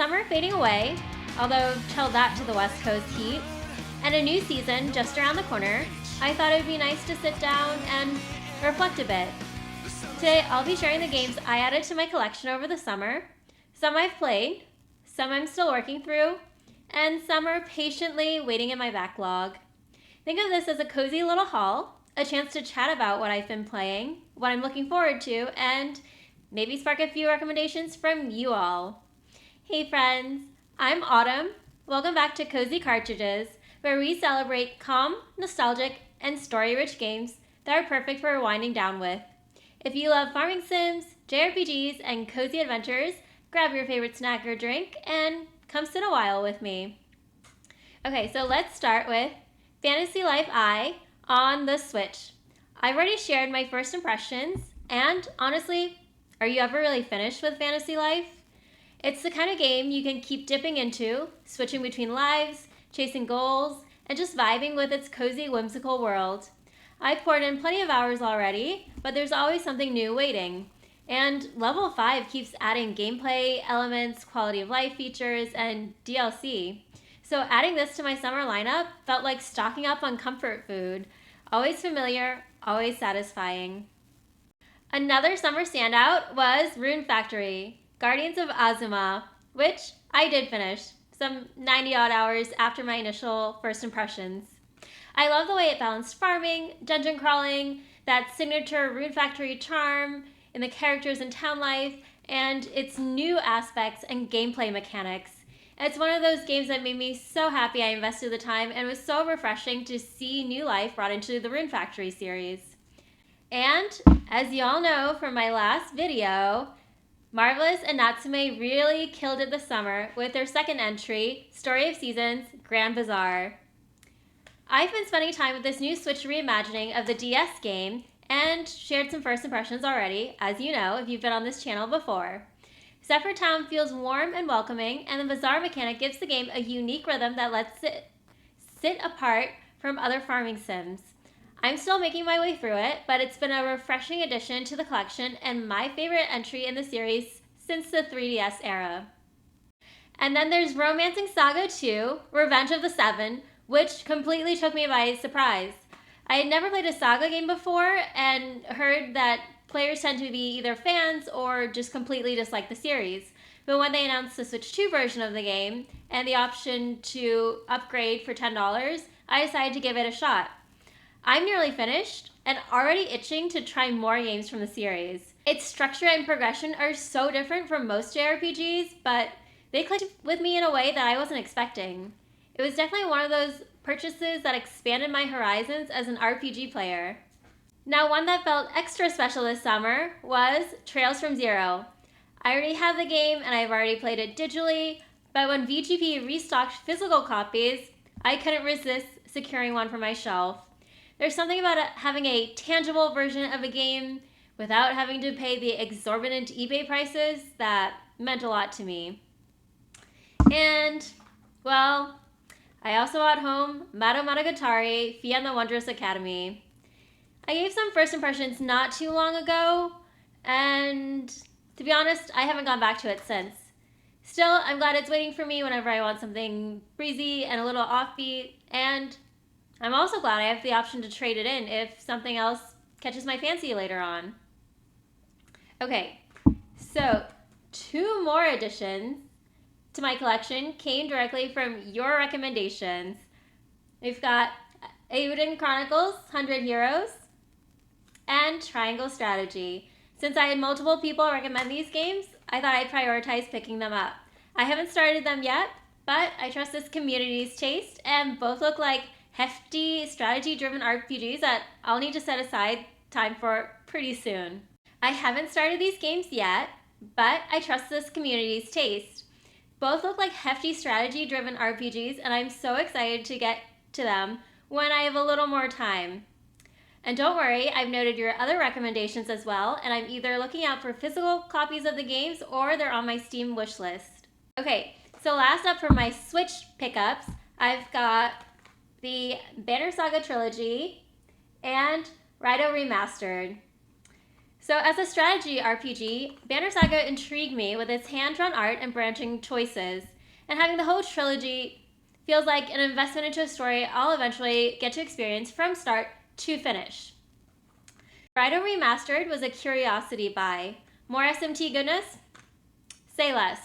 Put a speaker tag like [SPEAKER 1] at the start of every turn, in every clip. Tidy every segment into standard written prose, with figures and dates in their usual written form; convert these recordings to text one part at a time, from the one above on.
[SPEAKER 1] summer fading away, although tell that to the West Coast heat, and a new season just around the corner, I thought it would be nice to sit down and reflect a bit. Today, I'll be sharing the games I added to my collection over the summer. Some I've played, some I'm still working through, and some are patiently waiting in my backlog. Think of this as a cozy little haul, a chance to chat about what I've been playing, what I'm looking forward to, and maybe spark a few recommendations from you all. Hey friends, I'm Autumn. Welcome back to Cozy Cartridges, where we celebrate calm, nostalgic, and story-rich games that are perfect for winding down with. If you love farming sims, jrpgs, and cozy adventures, grab your favorite snack or drink and come sit a while with me. Okay, so let's start with Fantasy Life I on the Switch. I've already shared my first impressions, and honestly, are you ever really finished with Fantasy Life? It's the kind of game you can keep dipping into, switching between lives, chasing goals, and just vibing with its cozy, whimsical world. I've poured in plenty of hours already, but there's always something new waiting. And level 5 keeps adding gameplay elements, quality of life features, and DLC. So adding this to my summer lineup felt like stocking up on comfort food. Always familiar, always satisfying. Another summer standout was Rune Factory, Guardians of Azuma, which I did finish, some 90 odd hours after my initial first impressions. I love the way it balanced farming, dungeon crawling, that signature Rune Factory charm in the characters and town life, and its new aspects and gameplay mechanics. It's one of those games that made me so happy I invested the time, and it was so refreshing to see new life brought into the Rune Factory series. And as you all know from my last video, Marvelous and Natsume really killed it this summer with their second entry, Story of Seasons Grand Bazaar. I've been spending time with this new Switch reimagining of the DS game and shared some first impressions already, as you know if you've been on this channel before. Zephyr Town feels warm and welcoming, and the bazaar mechanic gives the game a unique rhythm that lets it sit apart from other farming sims. I'm still making my way through it, but it's been a refreshing addition to the collection and my favorite entry in the series since the 3DS era. And then there's Romancing Saga 2, Revenge of the Seven, which completely took me by surprise. I had never played a Saga game before and heard that players tend to be either fans or just completely dislike the series. But when they announced the Switch 2 version of the game and the option to upgrade for $10, I decided to give it a shot. I'm nearly finished and already itching to try more games from the series. Its structure and progression are so different from most JRPGs, but they clicked with me in a way that I wasn't expecting. It was definitely one of those purchases that expanded my horizons as an RPG player. Now, one that felt extra special this summer was Trails from Zero. I already have the game and I've already played it digitally, but when VGP restocked physical copies, I couldn't resist securing one for my shelf. There's something about having a tangible version of a game without having to pay the exorbitant eBay prices that meant a lot to me. And, well, I also brought home Mato Monogatari, Fia and the Wondrous Academy. I gave some first impressions not too long ago, and to be honest, I haven't gone back to it since. Still, I'm glad it's waiting for me whenever I want something breezy and a little offbeat, and I'm also glad I have the option to trade it in if something else catches my fancy later on. Okay, so 2 more additions to my collection came directly from your recommendations. We've got Eiyuden Chronicles 100 Heroes and Triangle Strategy. Since I had multiple people recommend these games, I thought I'd prioritize picking them up. I haven't started them yet, but I trust this community's taste, and both look like hefty strategy-driven RPGs that I'll need to set aside time for pretty soon. I haven't started these games yet, but I trust this community's taste. Both look like hefty strategy-driven RPGs, and I'm so excited to get to them when I have a little more time. And don't worry, I've noted your other recommendations as well, and I'm either looking out for physical copies of the games or they're on my Steam wishlist. Okay, so last up for my Switch pickups, I've got the Banner Saga Trilogy and Raito Remastered. So as a strategy RPG, Banner Saga intrigued me with its hand-drawn art and branching choices, and having the whole trilogy feels like an investment into a story I'll eventually get to experience from start to finish. Rhino Remastered was a curiosity buy. More SMT goodness? Say less.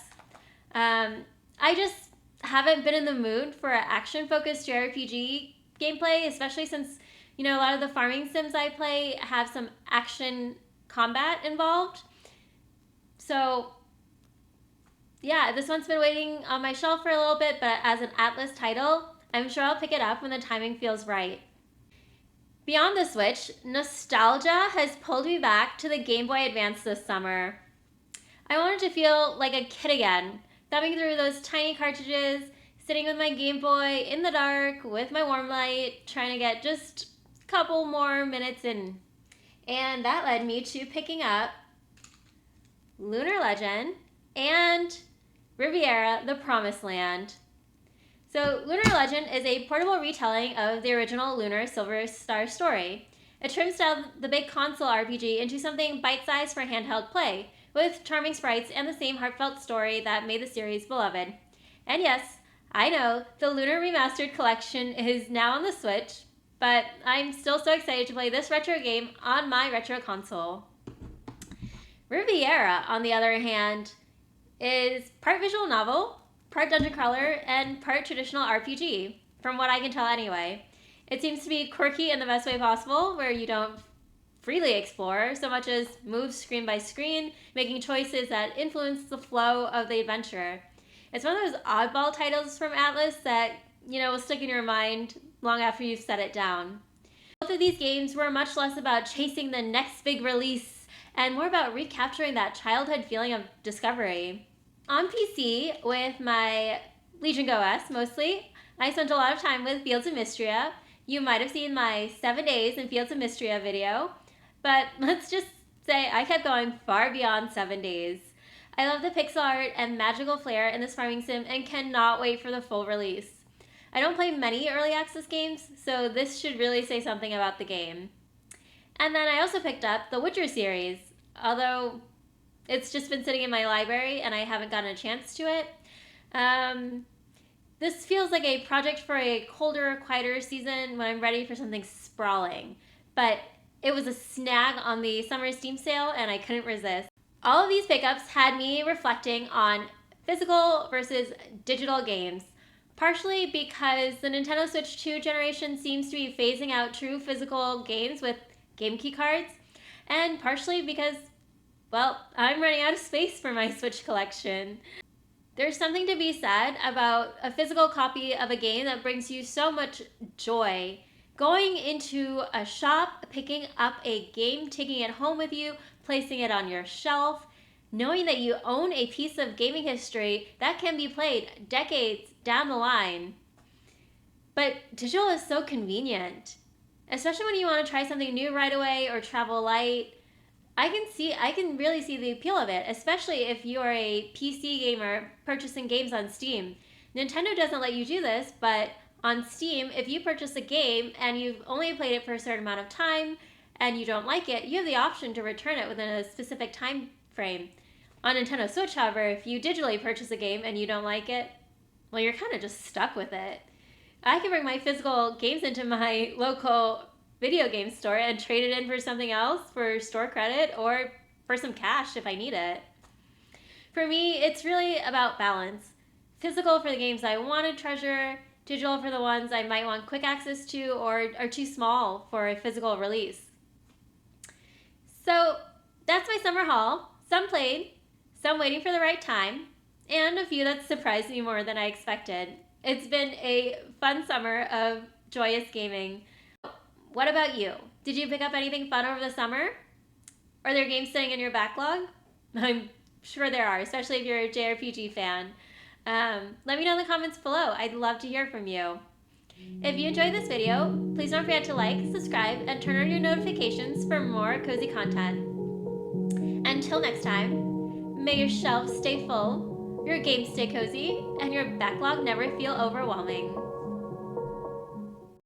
[SPEAKER 1] I just haven't been in the mood for an action-focused JRPG gameplay, especially since, a lot of the farming sims I play have some action combat involved. So, yeah, this one's been waiting on my shelf for a little bit, but as an Atlas title, I'm sure I'll pick it up when the timing feels right. Beyond the Switch, nostalgia has pulled me back to the Game Boy Advance this summer. I wanted to feel like a kid again, thumbing through those tiny cartridges, sitting with my Game Boy in the dark with my warm light, trying to get just a couple more minutes in. And that led me to picking up Lunar Legend and Riviera: The Promised Land. So Lunar Legend is a portable retelling of the original Lunar Silver Star story. It trims down the big console RPG into something bite-sized for handheld play, with charming sprites and the same heartfelt story that made the series beloved. And yes, I know the Lunar Remastered collection is now on the Switch, but I'm still so excited to play this retro game on my retro console. Riviera, on the other hand, is part visual novel, part dungeon crawler, and part traditional RPG, from what I can tell anyway. It seems to be quirky in the best way possible, where you don't freely explore so much as move screen by screen, making choices that influence the flow of the adventure. It's one of those oddball titles from Atlas that, will stick in your mind long after you've set it down. Both of these games were much less about chasing the next big release and more about recapturing that childhood feeling of discovery. On PC, with my Legion Go S mostly, I spent a lot of time with Fields of Mystria. You might have seen my 7 days in Fields of Mystria video, but let's just say I kept going far beyond 7 days. I love the pixel art and magical flair in this farming sim and cannot wait for the full release. I don't play many early access games, so this should really say something about the game. And then I also picked up the Witcher series, although it's just been sitting in my library and I haven't gotten a chance to it. This feels like a project for a colder, quieter season when I'm ready for something sprawling. But it was a snag on the summer Steam sale and I couldn't resist. All of these pickups had me reflecting on physical versus digital games, partially because the Nintendo Switch 2 generation seems to be phasing out true physical games with game key cards, and partially because, I'm running out of space for my Switch collection. There's something to be said about a physical copy of a game that brings you so much joy. Going into a shop, picking up a game, taking it home with you, placing it on your shelf, knowing that you own a piece of gaming history that can be played decades down the line. But digital is so convenient, especially when you want to try something new right away or travel light. I can really see the appeal of it, especially if you are a PC gamer purchasing games on Steam. Nintendo doesn't let you do this, but on Steam, if you purchase a game and you've only played it for a certain amount of time and you don't like it, you have the option to return it within a specific time frame. On Nintendo Switch, however, if you digitally purchase a game and you don't like it, you're kind of just stuck with it. I can bring my physical games into my local video game store and trade it in for something else for store credit or for some cash if I need it. For me, it's really about balance. Physical for the games I want to treasure, digital for the ones I might want quick access to or are too small for a physical release. So that's my summer haul. Some played, some waiting for the right time, and a few that surprised me more than I expected. It's been a fun summer of joyous gaming. What about you? Did you pick up anything fun over the summer? Are there games sitting in your backlog? I'm sure there are, especially if you're a JRPG fan. Let me know in the comments below. I'd love to hear from you. If you enjoyed this video, please don't forget to like, subscribe, and turn on your notifications for more cozy content. Until next time, may your shelves stay full, your games stay cozy, and your backlog never feel overwhelming.